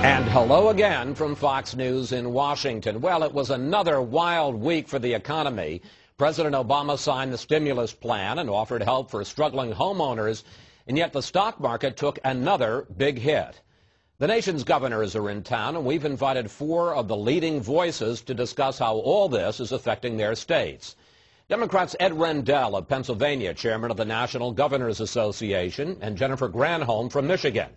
And hello again from Fox News in Washington. Well, it was another wild week for the economy. President Obama signed the stimulus plan and offered help for struggling homeowners, and yet the stock market took another big hit. The nation's governors are in town, and we've invited 4 of the leading voices to discuss how all this is affecting their states. Democrats Ed Rendell of Pennsylvania, chairman of the National Governors Association, and Jennifer Granholm from Michigan.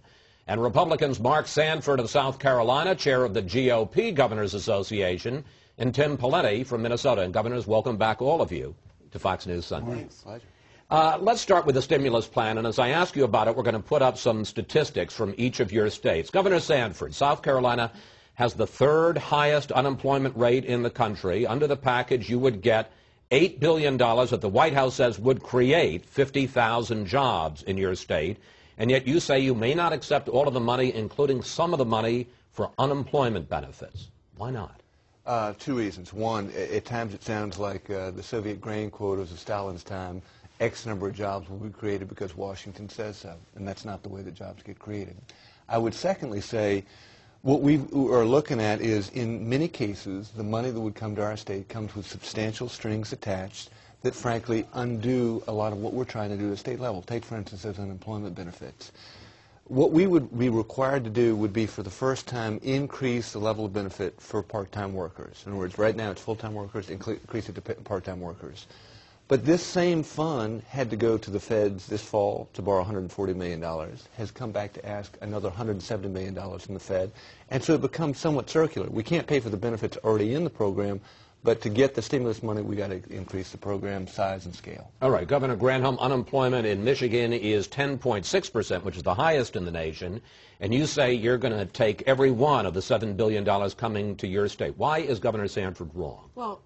And Republicans Mark Sanford of South Carolina, chair of the GOP Governors Association, and Tim Pawlenty from Minnesota. And governors, welcome back all of you to Fox News Sunday. Pleasure. Let's start with the stimulus plan, and as I ask you about it, we're going to put up some statistics from each of your states. Governor Sanford, South Carolina has the 3rd highest unemployment rate in the country. Under the package, you would get $8 billion that the White House says would create 50,000 jobs in your state. And yet you say you may not accept all of the money, including some of the money for unemployment benefits. Why not? 2 reasons. One, at times it sounds like the Soviet grain quotas of Stalin's time. X number of jobs will be created because Washington says so, and that's not the way that jobs get created. I would secondly say what we are looking at is, in many cases, the money that would come to our state comes with substantial strings attached that frankly undo a lot of what we're trying to do at the state level. Take, for instance, those unemployment benefits. What we would be required to do would be, for the first time, increase the level of benefit for part-time workers. In other words, right now it's full-time workers, increase it to part-time workers. But this same fund had to go to the feds this fall to borrow $140 million, has come back to ask another $170 million from the Fed, and so it becomes somewhat circular. We can't pay for the benefits already in the program, but to get the stimulus money, we got to increase the program size and scale. All right, Governor Granholm, unemployment in Michigan is 10.6%, which is the highest in the nation, and you say you're going to take every one of the $7 billion coming to your state. Why is Governor Sanford wrong? Well,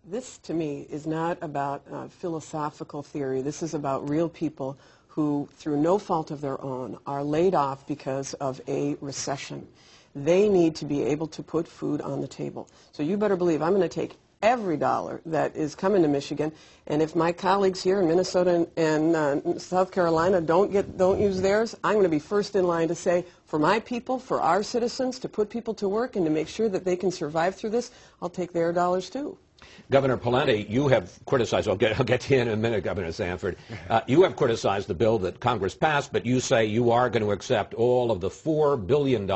this to me is not about philosophical theory. This is about real people who, through no fault of their own, are laid off because of a recession. They need to be able to put food on the table. So you better believe I'm going to take every dollar that is coming to Michigan, and if my colleagues here in Minnesota and South Carolina don't use theirs, I'm going to be first in line to say, for my people, for our citizens, to put people to work and to make sure that they can survive through this, I'll take their dollars too. Governor Pawlenty, you have criticized, I'll get to you in a minute, Governor Sanford, you have criticized the bill that Congress passed, but you say you are going to accept all of the $4 billion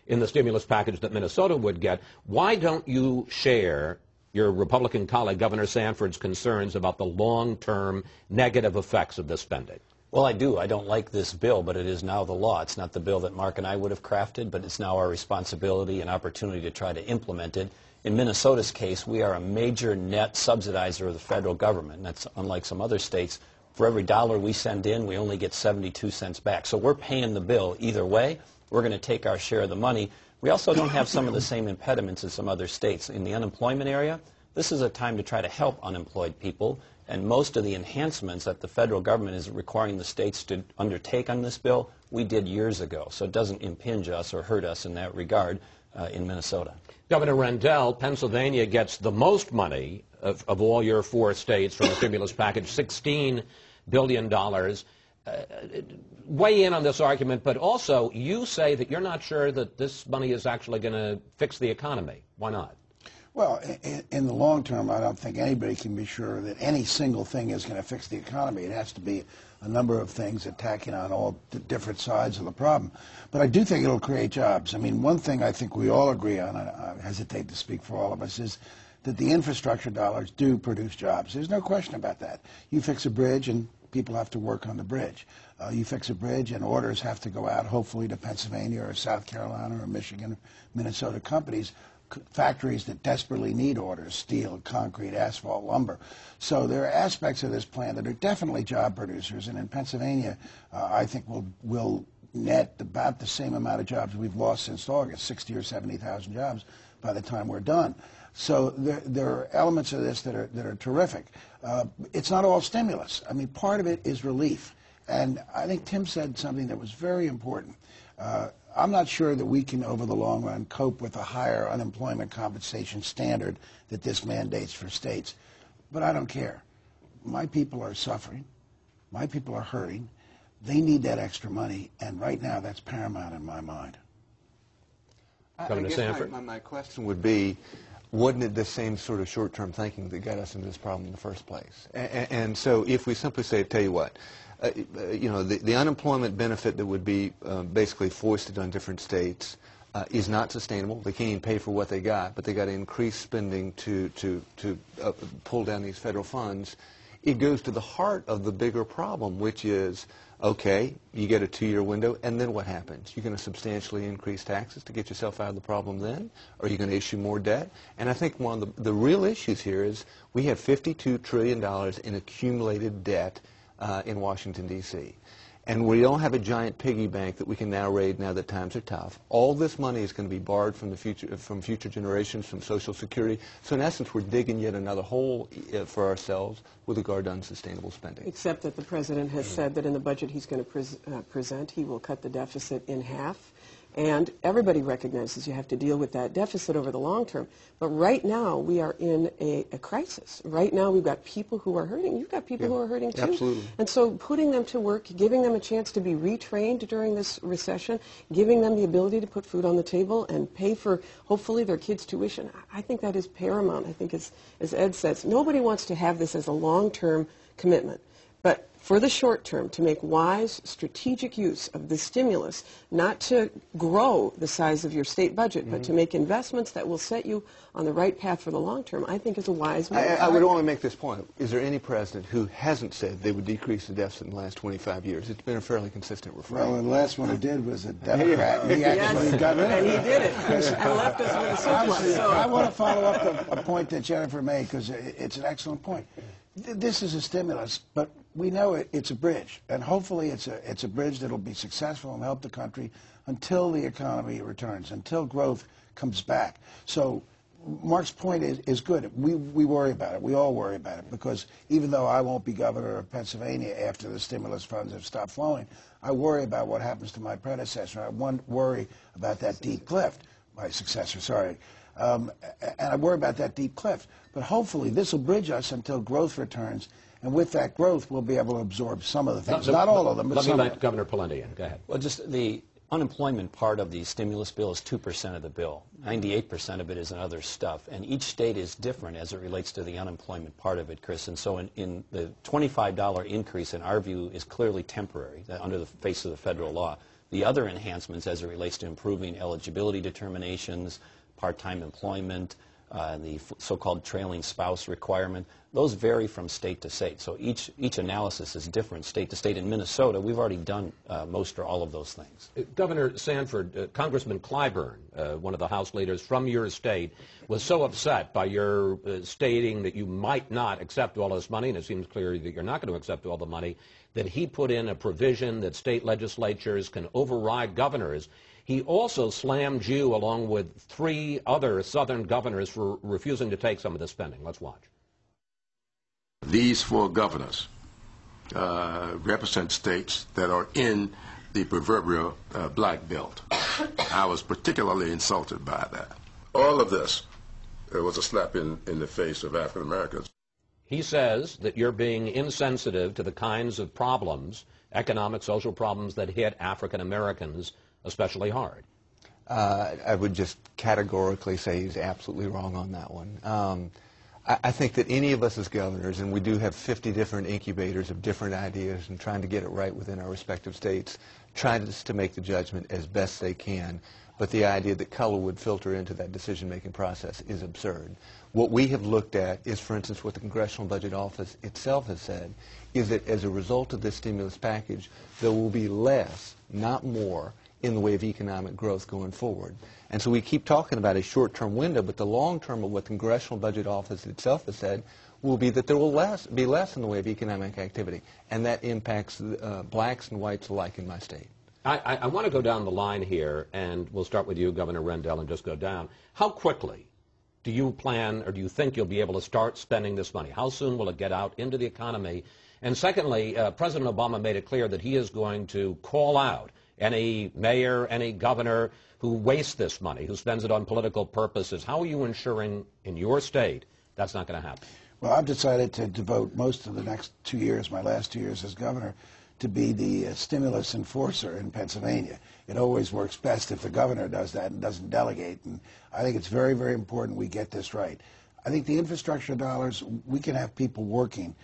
in the stimulus package that Minnesota would get. Why don't you share your Republican colleague, Governor Sanford's, concerns about the long-term negative effects of this spending? Well, I do. I don't like this bill, but it is now the law. It's not the bill that Mark and I would have crafted, but it's now our responsibility and opportunity to try to implement it. In Minnesota's case, we are a major net subsidizer of the federal government, and that's unlike some other states. For every dollar we send in, we only get 72 cents back. So we're paying the bill either way. We're going to take our share of the money. We also don't have some of the same impediments as some other states. In the unemployment area, this is a time to try to help unemployed people, and most of the enhancements that the federal government is requiring the states to undertake on this bill, we did years ago. So it doesn't impinge us or hurt us in that regard in Minnesota. Governor Rendell, Pennsylvania gets the most money of all your 4 states from the stimulus package, $16 billion. Weigh in on this argument, but also you say that you're not sure that this money is actually going to fix the economy. Why not? Well, in the long term, I don't think anybody can be sure that any single thing is going to fix the economy. It has to be a number of things attacking on all the different sides of the problem. But I do think it'll create jobs. I mean, one thing I think we all agree on, I hesitate to speak for all of us, is that the infrastructure dollars do produce jobs. There's no question about that. You fix a bridge and people have to work on the bridge. You fix a bridge and orders have to go out, hopefully, to Pennsylvania or South Carolina or Michigan, Minnesota companies, factories that desperately need orders, steel, concrete, asphalt, lumber. So there are aspects of this plan that are definitely job producers, and in Pennsylvania, I think we'll net about the same amount of jobs we've lost since August, 60 or 70,000 jobs by the time we're done. So there are elements of this that are terrific. It's not all stimulus. I mean, part of it is relief. And I think Tim said something that was very important. I'm not sure that we can, over the long run, cope with a higher unemployment compensation standard that this mandates for states. But I don't care. My people are suffering. My people are hurting. They need that extra money, and right now that's paramount in my mind. Governor guess Sanford? my question would be, wasn't it the same sort of short-term thinking that got us into this problem in the first place? And so if we simply say, tell you what, you know, the unemployment benefit that would be basically foisted on different states is not sustainable. They can't even pay for what they got, but they got to increase spending to pull down these federal funds. It goes to the heart of the bigger problem, which is, okay, you get a 2-year window, and then what happens? You're going to substantially increase taxes to get yourself out of the problem then? Or are you going to issue more debt? And I think one of the real issues here is we have $52 trillion in accumulated debt in Washington, D.C. And we don't have a giant piggy bank that we can now raid now that times are tough. All this money is going to be borrowed from future generations, from Social Security. So in essence, we're digging yet another hole for ourselves with regard to unsustainable spending. Except that the president has said that in the budget he's going to present, he will cut the deficit in half. And everybody recognizes you have to deal with that deficit over the long term. But right now, we are in a crisis. Right now, we've got people who are hurting. You've got people who are hurting, too. Absolutely. And so putting them to work, giving them a chance to be retrained during this recession, giving them the ability to put food on the table and pay for, hopefully, their kids' tuition, I think that is paramount. I think, as Ed says, nobody wants to have this as a long-term commitment. But for the short term, to make wise, strategic use of the stimulus, not to grow the size of your state budget, but to make investments that will set you on the right path for the long term, I think is a wise move. I would only make this point. Is there any president who hasn't said they would decrease the deficit in the last 25 years? It's been a fairly consistent refrain. Well, the last one who did was a Democrat. He actually got rid of And it. he did it, and left us with a surplus. So I want to follow up a point that Jennifer made, because it's an excellent point. This is a stimulus, but we know it's a bridge, and hopefully it's a bridge that will be successful and help the country until the economy returns, until growth comes back. So Mark's point is good. We worry about it. We all worry about it, because even though I won't be governor of Pennsylvania after the stimulus funds have stopped flowing, I worry about what happens to my predecessor. I worry about that deep cliff, my successor, sorry. And I worry about that deep cliff. But hopefully this will bridge us until growth returns, and with that growth we'll be able to absorb some of the things. Not all of them, but some. Let me let Governor Pawlenty in. Go ahead. Well, just the unemployment part of the stimulus bill is 2% of the bill. 98% of it is in other stuff. And each state is different as it relates to the unemployment part of it, Chris. And so in the $25 increase, in our view, is clearly temporary under the face of the federal law. The other enhancements as it relates to improving eligibility determinations, part-time employment, the so-called trailing spouse requirement, those vary from state to state. So each analysis is different state to state. In Minnesota, we've already done most or all of those things. Governor Sanford, Congressman Clyburn, one of the House leaders from your state, was so upset by your stating that you might not accept all this money, and it seems clear that you're not going to accept all the money, that he put in a provision that state legislatures can override governors. He also slammed you, along with 3 other Southern governors, for refusing to take some of the spending. Let's watch. These 4 governors represent states that are in the proverbial black belt. I was particularly insulted by that. All of this was a slap in the face of African Americans. He says that you're being insensitive to the kinds of problems, economic, social problems, that hit African Americans especially hard. I would just categorically say he's absolutely wrong on that one. I think that any of us as governors, and we do have 50 different incubators of different ideas and trying to get it right within our respective states, trying to make the judgment as best they can. But the idea that color would filter into that decision-making process is absurd. What we have looked at is, for instance, what the Congressional Budget Office itself has said, is that as a result of this stimulus package, there will be less, not more, in the way of economic growth going forward. And so we keep talking about a short-term window, but the long-term of what the Congressional Budget Office itself has said will be that there will be less in the way of economic activity, and that impacts blacks and whites alike in my state. I want to go down the line here, and we'll start with you, Governor Rendell, and just go down. How quickly do you plan, or do you think you'll be able to start spending this money? How soon will it get out into the economy? And secondly, President Obama made it clear that he is going to call out any mayor, any governor who wastes this money, who spends it on political purposes. How are you ensuring in your state that's not going to happen? Well, I've decided to devote most of the next 2 years, my last 2 years as governor, to be the stimulus enforcer in Pennsylvania. it always works best if the governor does that and doesn't delegate. And I think it's very, very important we get this right. I think the infrastructure dollars, we can have people working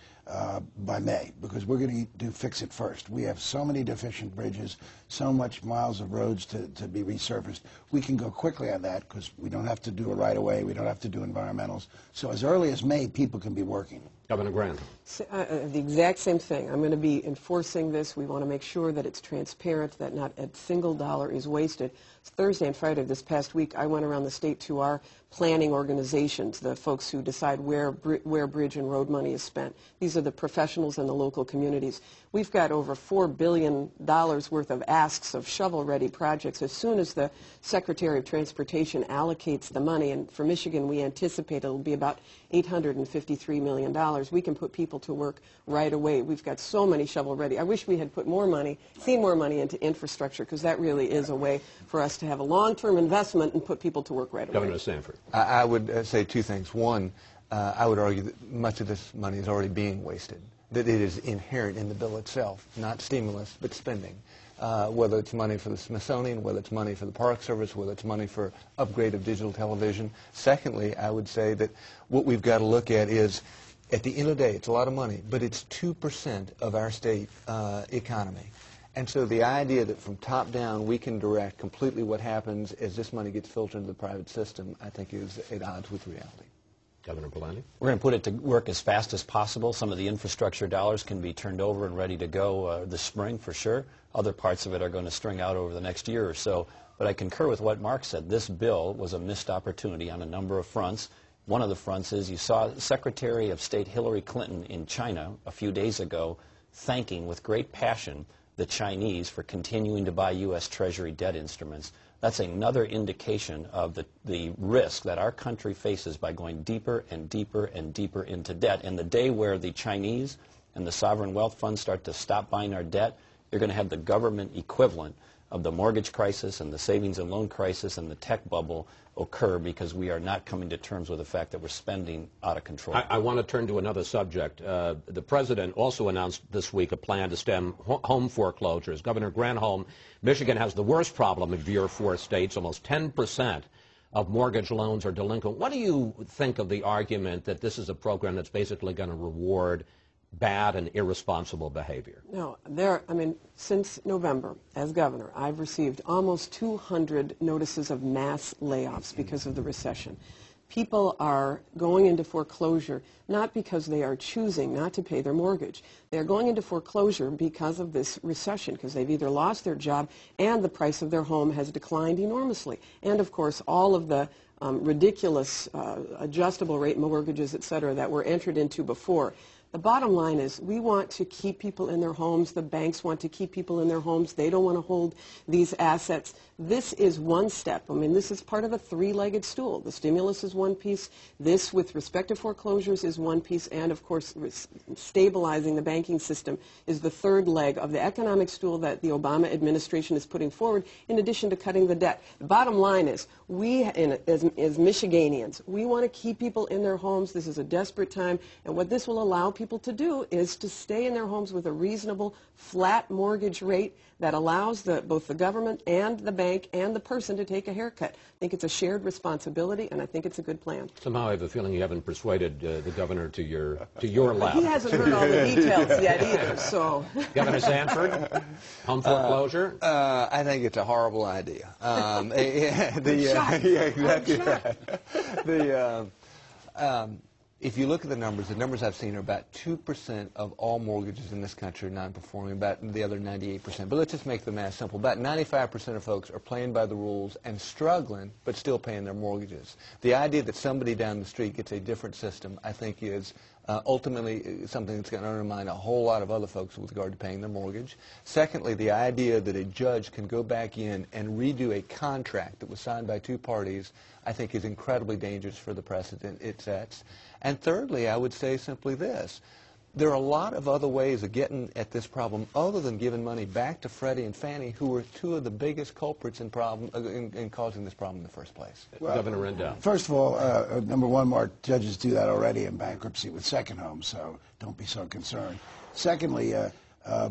by May, because we're going to fix it first. We have so many deficient bridges, so much miles of roads to be resurfaced. We can go quickly on that because we don't have to do it right away. We don't have to do environmentals. So as early as May, people can be working. Governor Granholm. The exact same thing. I'm going to be enforcing this. We want to make sure that it's transparent, that not a single dollar is wasted. Thursday and Friday of this past week, I went around the state to our planning organizations, the folks who decide where bridge and road money is spent. These are the professionals in the local communities. We've got over $4 billion worth of asks of shovel-ready projects. As soon as the Secretary of Transportation allocates the money, and for Michigan we anticipate it will be about $853 million, we can put people to work right away. We've got so many shovel-ready. I wish we had put more money, seen more money into infrastructure, because that really is a way for us to have a long-term investment and put people to work right away. Governor Sanford. I would say two things. One, I would argue that much of this money is already being wasted, that it is inherent in the bill itself, not stimulus, but spending. Whether it's money for the Smithsonian, whether it's money for the Park Service, whether it's money for upgrade of digital television. Secondly, I would say that what we've got to look at is, at the end of the day, it's a lot of money, but it's 2% of our state economy. And so the idea that from top down we can direct completely what happens as this money gets filtered into the private system, I think is at odds with reality. Governor Polanyi. We're going to put it to work as fast as possible. Some of the infrastructure dollars can be turned over and ready to go this spring for sure. Other parts of it are going to string out over the next year or so. But I concur with what Mark said. This bill was a missed opportunity on a number of fronts. One of the fronts is you saw Secretary of State Hillary Clinton in China a few days ago thanking with great passion the Chinese for continuing to buy U.S. Treasury debt instruments. That's another indication of the risk that our country faces by going deeper and deeper and deeper into debt. And the day where the Chinese and the sovereign wealth funds start to stop buying our debt, you're going to have the government equivalent of the mortgage crisis and the savings and loan crisis and the tech bubble occur, because we are not coming to terms with the fact that we're spending out of control. I want to turn to another subject. The President also announced this week a plan to stem home foreclosures. Governor Granholm, Michigan has the worst problem of your four states. Almost 10% of mortgage loans are delinquent. What do you think of the argument that this is a program that's basically going to reward bad and irresponsible behavior? No, since November, as governor, I've received almost 200 notices of mass layoffs because of the recession. People are going into foreclosure not because they are choosing not to pay their mortgage. They're going into foreclosure because of this recession, because they've either lost their job and the price of their home has declined enormously. And, of course, all of the ridiculous adjustable rate mortgages, et cetera, that were entered into before. The bottom line is we want to keep people in their homes. The banks want to keep people in their homes. They don't want to hold these assets. This is one step. This is part of a three-legged stool. The stimulus is one piece. This, with respect to foreclosures, is one piece. And, of course, stabilizing the banking system is the third leg of the economic stool that the Obama administration is putting forward, in addition to cutting the debt. The bottom line is we, as Michiganians, we want to keep people in their homes. This is a desperate time. And what this will allow people to do is to stay in their homes with a reasonable flat mortgage rate that allows both the government and the bank and the person to take a haircut. I think it's a shared responsibility, and I think it's a good plan. Somehow I have a feeling you haven't persuaded the governor to your left. He hasn't heard all the details yet either, so. Governor Sanford, home foreclosure? I think it's a horrible idea. Yeah, exactly right. If you look at the numbers I've seen are about 2% of all mortgages in this country are non-performing, about the other 98%. But let's just make the math simple. About 95% of folks are playing by the rules and struggling, but still paying their mortgages. The idea that somebody down the street gets a different system, I think, is ultimately something that's going to undermine a whole lot of other folks with regard to paying their mortgage. Secondly, the idea that a judge can go back in and redo a contract that was signed by two parties, I think, is incredibly dangerous for the precedent it sets. And thirdly, I would say simply this. There are a lot of other ways of getting at this problem other than giving money back to Freddie and Fannie, who were two of the biggest culprits in causing this problem in the first place. Well, Governor Rendell. First of all, number one, Mark, judges do that already in bankruptcy with second homes, so don't be so concerned. Secondly, Are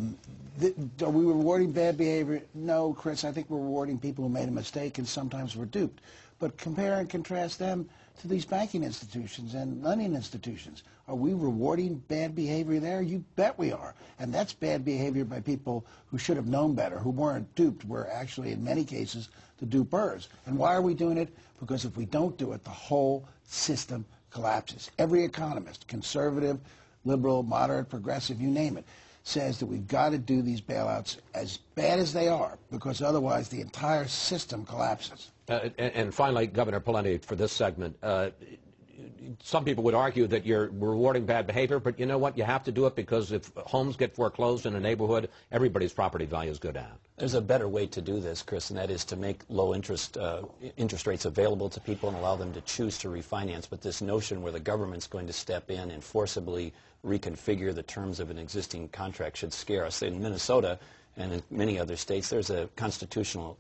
we rewarding bad behavior? No, Chris, I think we're rewarding people who made a mistake and sometimes were duped. But compare and contrast them to these banking institutions and lending institutions. Are we rewarding bad behavior there? You bet we are. And that's bad behavior by people who should have known better, who weren't duped, were actually, in many cases, the dupers. And why are we doing it? Because if we don't do it, the whole system collapses. Every economist, conservative, liberal, moderate, progressive, you name it, says that we've got to do these bailouts as bad as they are, because otherwise the entire system collapses. And finally, Governor Pawlenty, for this segment, some people would argue that you're rewarding bad behavior, but you know what? You have to do it because if homes get foreclosed in a neighborhood, everybody's property values go down. There's a better way to do this, Chris, and that is to make low interest rates available to people and allow them to choose to refinance. But this notion where the government's going to step in and forcibly reconfigure the terms of an existing contract should scare us. In Minnesota and in many other states, there's a constitutional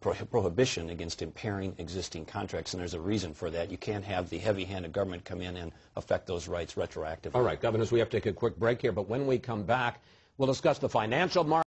prohibition against impairing existing contracts, and there's a reason for that. You can't have the heavy-handed government come in and affect those rights retroactively. All right, governors, we have to take a quick break here, but when we come back, we'll discuss the financial market.